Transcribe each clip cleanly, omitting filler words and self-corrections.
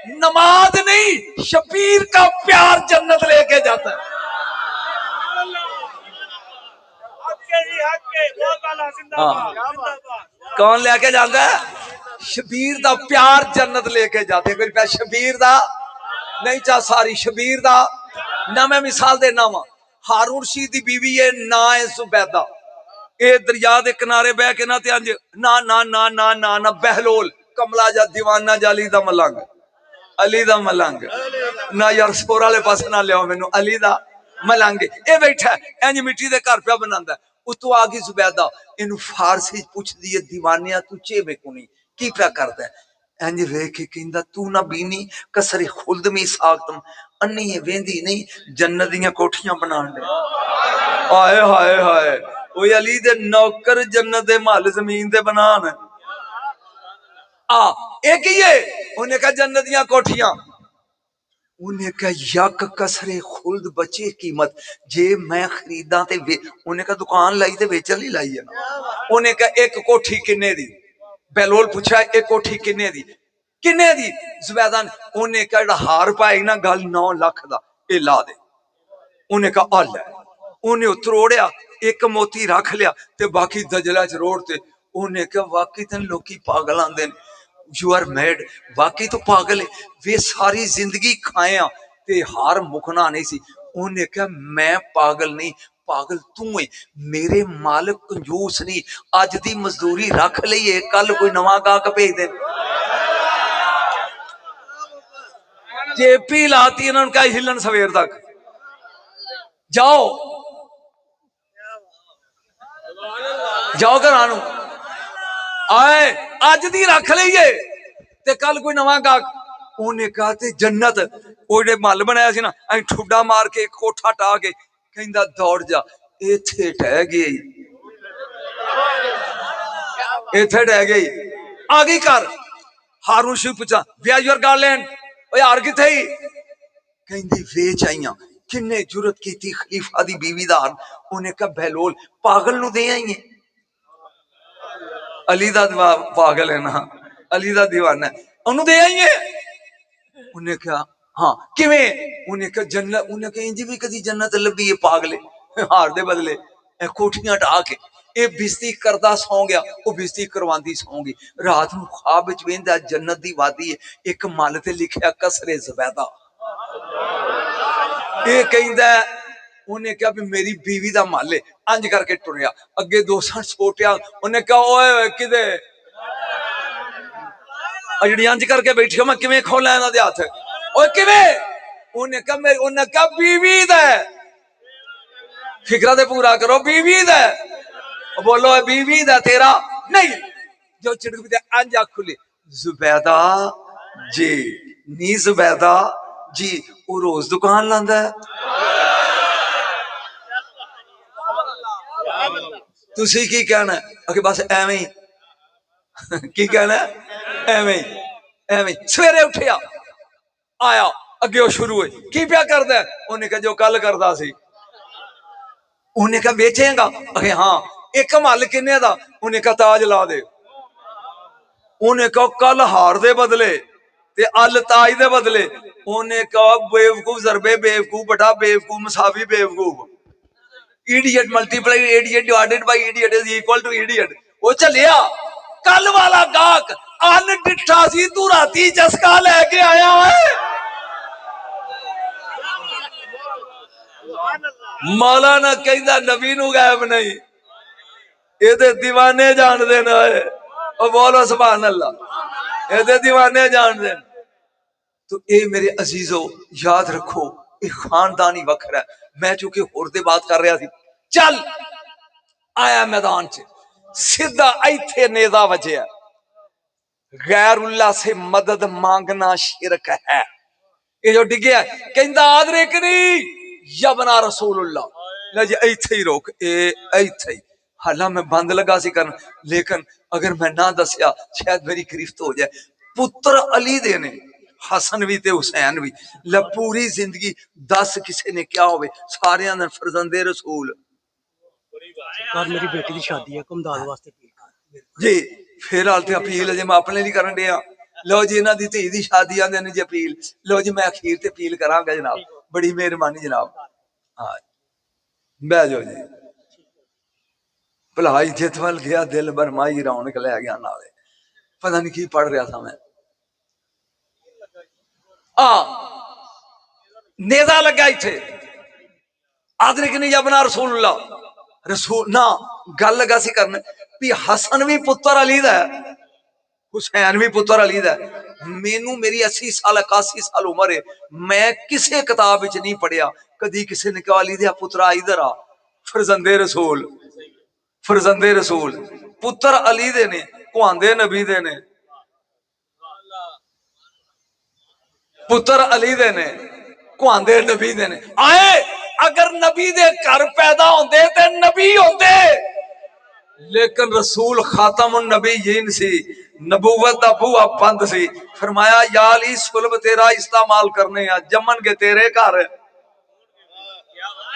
नमाज नहीं, शबीर का प्यार जन्नत लेके जाता है। कौन लेके जाता है? शबीर दा प्यार जन्नत लेके जाते। कोई पे शबीर दा नहीं चा सारी शबीर दा ना। मैं मिसाल देना वा, हारून रशीद दी बीवी है ना है जुबैदा। ए दरिया दे किनारे बह के ना ते अंज ना ना ना ना ना ना बहलोल कमला जा दीवाना जा अली दा मलंग, अली दा मलंग ना यार सोर वाले पास ना लिया मैनू, अली दा मलंग ए बैठा इंज मिट्टी दे घर पिया बनांदा। उतो आ गई जुबैदा, इनू फारसी पुछदी है दीवानिया तू चेवे को नहीं की क्या करदा है? इंज वेख के कहंदा तू ना बीनी कसरी खुल्द में सागतम अन्नी वेंदी नहीं जन्नत दियां कोठियां बनाण दे। हाय हाय हाय ओए अली दे नौकर जन्नत दे महल जमीन दे बनान आ एक ही है। उन्हें कहा जन्नत दियां कोठियां, उन्हें कहा यक कसरे खुल्द बचे कीमत जे मैं खरीदा ते उन्हें कहा दुकान लाई ते बेचन ही लाई है ना। उन्हें कहा एक कोठी किन्ने दी? बहलोल पूछा एक कोठी किन्ने दी? किन्ने दी? जुबैदा ने उन्हें कहा हार पाई ना गल 9 लाख दा ए ला दे। उन्हें कहा आ लै। उन्हें त्रोड़िया एक मोती रख लिया ते बाकी दजला च रोड़ ते। उन्हें कहा वाकई तेन लोकी पागल आंदे ने, यू आर मैड, वाकई तो पागल है, वे सारी जिंदगी खाया ते हार मुकना नहीं सी। उन्हें कहा मैं पागल नहीं, पागल तू है, मेरे मालिक कंजूस नहीं, अज दी मजदूरी रख लीए कल कोई नवा गाहक भेज दे। जेपी लाती इन्होंने कहा हिलन सवेर तक जाओ जाओ घर आए अज दी रख लीए ते कल कोई नवा गाहक। उन्हें कहा ते जन्नत ओडे महल बनाया सी ना अं ठुड्डा मार के कोठा टा के कहंदा दौड़ जा इथे टह गई, इथे टह गई आ गई घर। हारून रशीद पूछा वेयर योर गार्लैंड, ओए हार किथे ही? कहंदी वेच आईया। किन्ने जुरत की थी खलीफा दी बीवी दा हार? उन्हें कहा बहलोल पागल नु दे आई है। अली दा पागल है ना, अली दा दीवाना है, उन्होंने दे आई है। उन्हें कहा हाँ किवें? उन्हें कहा जन्नत। उन्हें कहा इंज भी कदी जन्नत लभी है पागले, हार दे बदले कोठियां ढा के ये बिस्ती करदा सौ गया, वो बिस्ती करवांदी सौ गई। रात नूं ख्वाब विच वेंदा जन्नत दी वादी है, एक मल ते लिखिया कसरे ज़ुबैदा। ये कहंदा उन्हें कहा भी मेरी बीवी दा मल है, अंज करके टुरिया अगे दोस्तां छोटिया। उन्हें कहा ओए किदे जी अंज करके बैठी मैं किवें खोला इन्हां दे हथ, ओए किवें? उन्हें कहा मेरी, उन्हें कहा बीवी दा फिक्रा दे पूरा करो बीवी दा बोलो बीवी दा तेरा नहीं। जो चिड़क दे अंज आख खुली जुबैदा जी नी जुबैदा जी वो रोज दुकान लांदा है। तुसी की कहना है? बस एवें ही की कहना है? एवें एवें सवेरे उठिया आया अगे वो शुरू हुई की प्या करदा है? उन्हें कहा जो कल करदा सी। उन्हें कहा बेचेगा? अरे हाँ। एक महल किन्ने दा? उन्हें कहा ताज ला दे। उन्हें कहा कल हार दे बदले ते अल ताज दे बदले। उन्हें कहा बेवकूफ जरबे बेवकूफ बड़ा बेवकूफ मसावी बेवकूफ, idiot multiply idiot divided by idiot is equal to idiot. वो चलिया कल वाला गाहक अन डिठा सी तू राती चस्का लेके आया है। मौलाना कहंदा नबी नू गैब नहीं, ये दीवाने जान देना है। बोलो सुभान अल्लाह, ये दीवाने जान देन। तो ये मेरे अजीजों याद रखो ये खानदानी वखरा है। मैं चूंकि होर दे बात कर रहा थी, चल आया मैदान च सीधा इथे नेजा वजया गैरुल्लाह से मदद मांगना शिरक है। ये जो डिगया कहंदा आदरे कि नहीं यबना रसूलुल्लाह जी इथे ही रोक इथे ही। हालां मैं बंद लगा सी करन, लेकिन अगर मैं ना दसिया शायद मेरी गिरफ्त हो जाए। पुत्र अली दे ने हसन भी ते हुसैन भी ल पूरी जिंदगी दस किसी ने क्या होवे सारे ने फरजंदे रसूल। मेरी बेटी की शादी है कुमदाद वास्ते जी फिलहाल तो अपील है मैं अपने लिए करन दिया लो जी इन्हां दी धी दी शादी आंदे ने जी अपील लो जी मैं अखीर ते अपील करांगा जनाब बड़ी मेहरबानी जनाब हाँ बह जाओ जी भला इज्जत वाल गया दिल बरमाई रौनक लै गया नाले पता नहीं की पढ़ रहा था मैं नेदा लगा इत्थे आदरिक नहीं जबना रसूल ना गल लगा सी करने भी हसन भी पुत्र अली दा हुसैन भी पुत्र अली दा मैनू मेरी 80 साल 81 साल उम्र है मैं किसी किताब विच नहीं पढ़िया कदी किसी ने कहा अली दे पुत्रा इधर आ फरजंदे रसूल पुत्र अली दे ने कुआंदे नबी दे ने पुत्र अली दे ने कुआंदे नबी दे ने आए अगर नबी दे घर पैदा होंदे ते नबी होंदे लेकिन रसूल खातमुन नबीयीन सी नबूवत दा बूहा बंद सी फरमाया या अली सुल्ब तेरा इस्तेमाल करने आ जमन के तेरे घर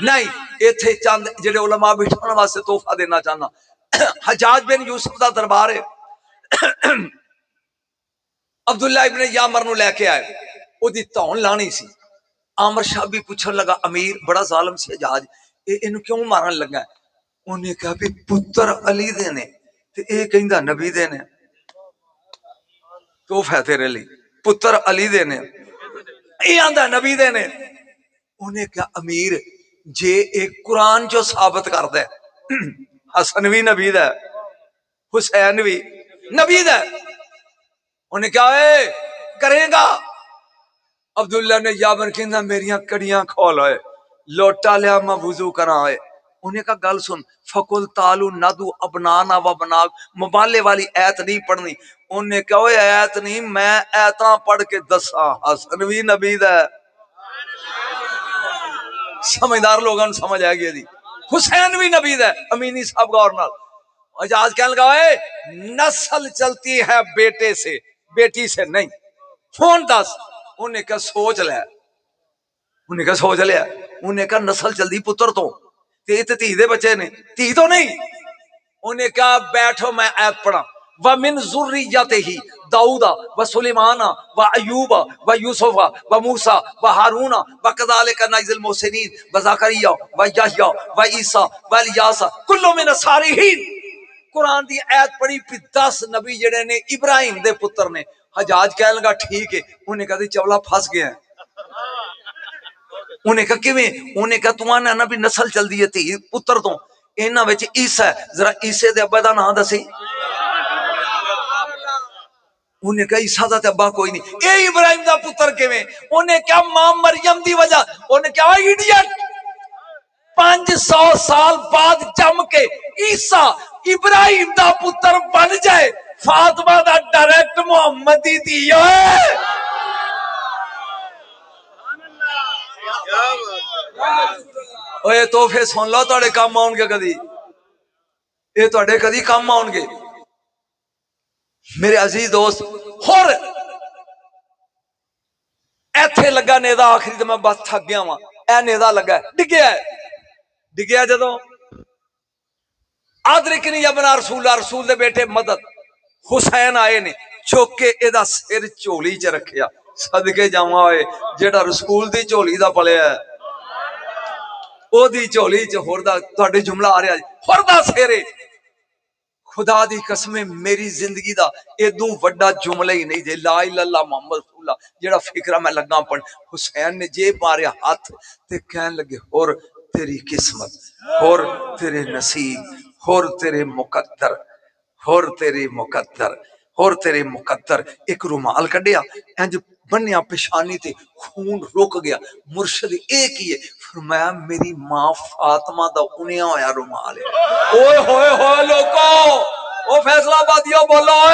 नहीं इथे चंद जेडे उलमा बिठाने वास्ते तोहफा देना चाहना हजाज बिन यूसुफ दा दरबार है अब्दुल्ला इब्ने यामर नु लेके आए ओदी धौन लानी सी आमर शाह भी पूछन लगा अमीर बड़ा जालिम सी हजाज इनू क्यों मारन लगा उन्हें कहा भी पुत्र अली दे ने ते ए कहंदा नबी दे ने तोहफा तेरे लिए पुत्र अली दे ने ए आंदा नबी दे ने उन्हें कहा अमीर जे एक कुरान जो साबित कर दे हसन भी नबी दा हुसैन भी नबी दा उन्हें कहा ए करेगा अब्दुल्ला ने यामर कहना मेरिया कड़ियां खोल होए लोटा लिया मैं वुजू करा होए उन्हें कहा गल सुन फकुल तालू नादू अबनाना व बनाग मुबाले वाली ऐत नहीं पढ़नी उन्हें कहा ऐत नहीं मैं ऐता पढ़ के दसा हसन भी नबी दा समझदार लोगों समझ आ गया जी हुसैन भी नबी दा अमीनी साहब गौर नाल आजाद कहने लगा नस्ल चलती है बेटे से बेटी से नहीं फोन दस उन्हें कहा सोच लिया उन्हें कहा सोच लिया उन्हें कहा नस्ल चलती पुत्र तो धी दे बच्चे ने धी तो नहीं उन्हें कहा बैठो मैं ऐत पढ़ा व मिन जुर्रियतिही दाऊदा व सुलेमाना व अयूबा व यूसुफा व मूसा व हारूना व कज़ालिका नज़िल मुहसिनीन व ज़करिया व यहया व ईसा व इलियास कुल्लु मिन सालिहीन कुरान दी आयत पढ़ी भी 10 नबी जेड़े ने इब्राहिम दे पुत्र ने हजाज कह लगा ठीक है उन्हें कहा चवला फस गया उन्हें कहा किवें उन्हें कहा तू आना ना भी नस्ल चलदी है धी पुत्र तो इन्हां विच ईसा जरा ईसे दे अब्बा दा नाम दसी उन्हें कहा ईसा दा ते अब्बा कोई नहीं ए इब्राहिम दा पुत्र किवें उन्हें क्या मां मरियम दी वजह उन्हें क्या इडियट 500 साल बाद जम के ईसा इब्राहिम दा पुत्र बन जाए फातिमा दा डायरेक्ट मोहम्मद दी धी है ओए तोहफे सुन लो तुहाडे काम आउणगे कदी ये तुहाडे कदी काम आउणगे मेरे अजीज दोस्त होर इत्थे लगा नेदा आखिरी ते मैं बस थक गया वां ए नेदा लगा डिग्या जदों आदरिक नहीं अपना रसूल दे बेटे मदद हुसैन आए ने चुक के एदा सिर झोली च रखिया सदके जावा होए जेड़ा रसूल दी झोली दा पलिया ओदी झोली च होरदा तुहाडे जुमला आ रहा होरदा सिर खुदा दी कसमें मेरी जिंदगी दा एदू वड्डा जुमला ही नहीं जे ला इलाहा इल्लल्लाह मुहम्मद रसूलुल्लाह जेड़ा फिक्रा मैं लगा पढ़ हुसैन ने जे मारे हाथ ते कहन लगे होर तेरी किस्मत होर तेरे नसीब होर तेरे मुकद्दर होर तेरे मुकद्दर होर तेरे मुकद्दर एक रुमाल कढ़िया इंज बन्निया पेशानी ते खून रुक गया मुर्शद एक ही है फरमाया मेरी मां फातिमा दा उन्हें होया रुमाल है ओए होए होए लोको ओ फैसलाबादियों बोलो ए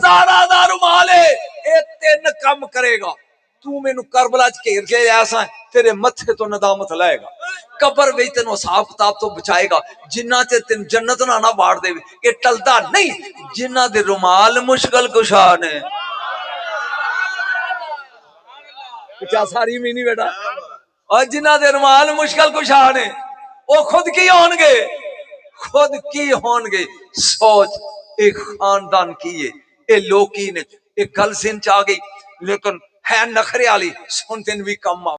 ज़ारा दा रुमाल है ए 3 काम करेगा तू मेनू करबला च घेर के ऐसा तेरे मथे तो नदामत लाएगा कबर में तेन हिसाब किताब तो बचाएगा जिन्ना च तेन जन्नत ना ना वाड़ दे ये टलदा नहीं जिन्ना दे रुमाल मुश्किल कुशा ने क्या सारी मीनी बेटा और जिन्ना दे रुमाल मुश्किल कुशा ने वो खुद की होणगे सोच एक खानदान की है ये लोकी ने एक गल सिन च आ गई लेकिन है नखरे वाली सुनते भी कम आ